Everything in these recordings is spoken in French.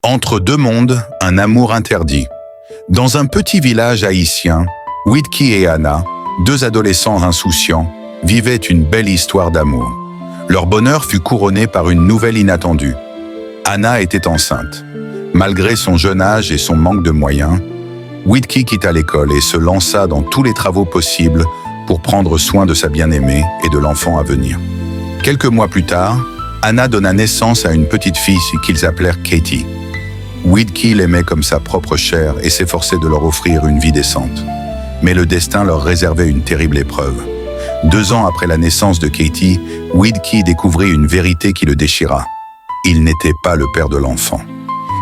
Entre deux mondes, un amour interdit. Dans un petit village haïtien, Whitkey et Anna, deux adolescents insouciants, vivaient une belle histoire d'amour. Leur bonheur fut couronné par une nouvelle inattendue. Anna était enceinte. Malgré son jeune âge et son manque de moyens, Whitkey quitta l'école et se lança dans tous les travaux possibles pour prendre soin de sa bien-aimée et de l'enfant à venir. Quelques mois plus tard, Anna donna naissance à une petite fille qu'ils appelèrent Katie. Whitkey l'aimait comme sa propre chair et s'efforçait de leur offrir une vie décente. Mais le destin leur réservait une terrible épreuve. 2 ans après la naissance de Katie, Whitkey découvrit une vérité qui le déchira. Il n'était pas le père de l'enfant.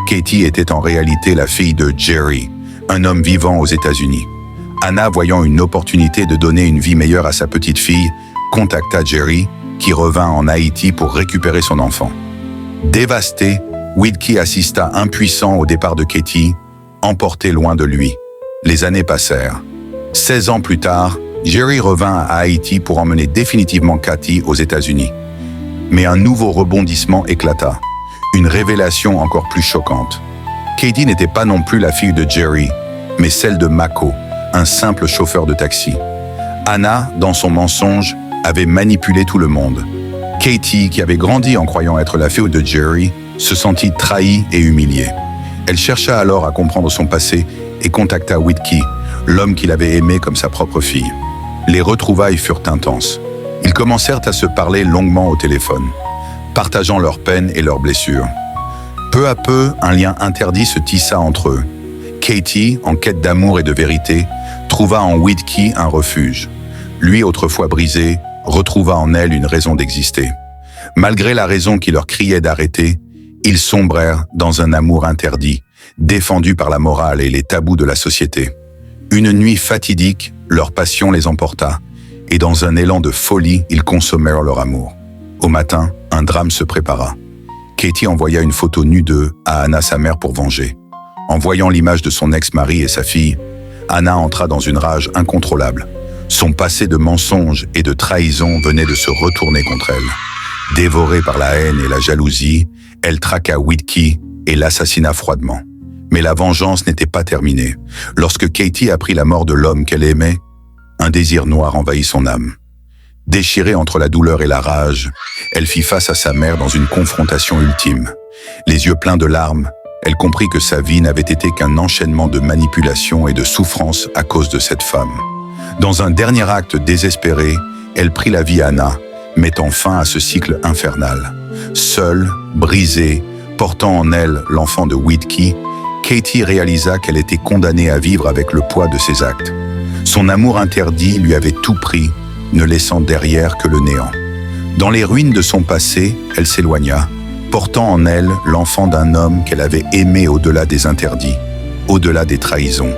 Katie était en réalité la fille de Jerry, un homme vivant aux États-Unis. Anna, voyant une opportunité de donner une vie meilleure à sa petite fille, contacta Jerry, qui revint en Haïti pour récupérer son enfant. Dévasté, Whitkey assista impuissant au départ de Katie, emporté loin de lui. Les années passèrent. 16 ans plus tard, Jerry revint à Haïti pour emmener définitivement Katie aux États-Unis. Mais un nouveau rebondissement éclata. Une révélation encore plus choquante. Katie n'était pas non plus la fille de Jerry, mais celle de Mako, un simple chauffeur de taxi. Anna, dans son mensonge, avait manipulé tout le monde. Katie, qui avait grandi en croyant être la fille de Jerry, se sentit trahie et humiliée. Elle chercha alors à comprendre son passé et contacta Whitkey, l'homme qu'il avait aimé comme sa propre fille. Les retrouvailles furent intenses. Ils commencèrent à se parler longuement au téléphone, partageant leurs peines et leurs blessures. Peu à peu, un lien interdit se tissa entre eux. Katie, en quête d'amour et de vérité, trouva en Whitkey un refuge. Lui, autrefois brisé, retrouva en elle une raison d'exister. Malgré la raison qui leur criait d'arrêter, ils sombrèrent dans un amour interdit, défendu par la morale et les tabous de la société. Une nuit fatidique, leur passion les emporta, et dans un élan de folie, ils consommèrent leur amour. Au matin, un drame se prépara. Katie envoya une photo nue d'eux à Anna, sa mère, pour venger. En voyant l'image de son ex-mari et sa fille, Anna entra dans une rage incontrôlable. Son passé de mensonges et de trahison venait de se retourner contre elle. Dévorée par la haine et la jalousie, elle traqua Whitkey et l'assassina froidement. Mais la vengeance n'était pas terminée. Lorsque Katie apprit la mort de l'homme qu'elle aimait, un désir noir envahit son âme. Déchirée entre la douleur et la rage, elle fit face à sa mère dans une confrontation ultime. Les yeux pleins de larmes, elle comprit que sa vie n'avait été qu'un enchaînement de manipulations et de souffrances à cause de cette femme. Dans un dernier acte désespéré, elle prit la vie d'Anna, mettant fin à ce cycle infernal. Seule, brisée, portant en elle l'enfant de Whitkey, Katie réalisa qu'elle était condamnée à vivre avec le poids de ses actes. Son amour interdit lui avait tout pris, ne laissant derrière que le néant. Dans les ruines de son passé, elle s'éloigna, portant en elle l'enfant d'un homme qu'elle avait aimé au-delà des interdits, au-delà des trahisons.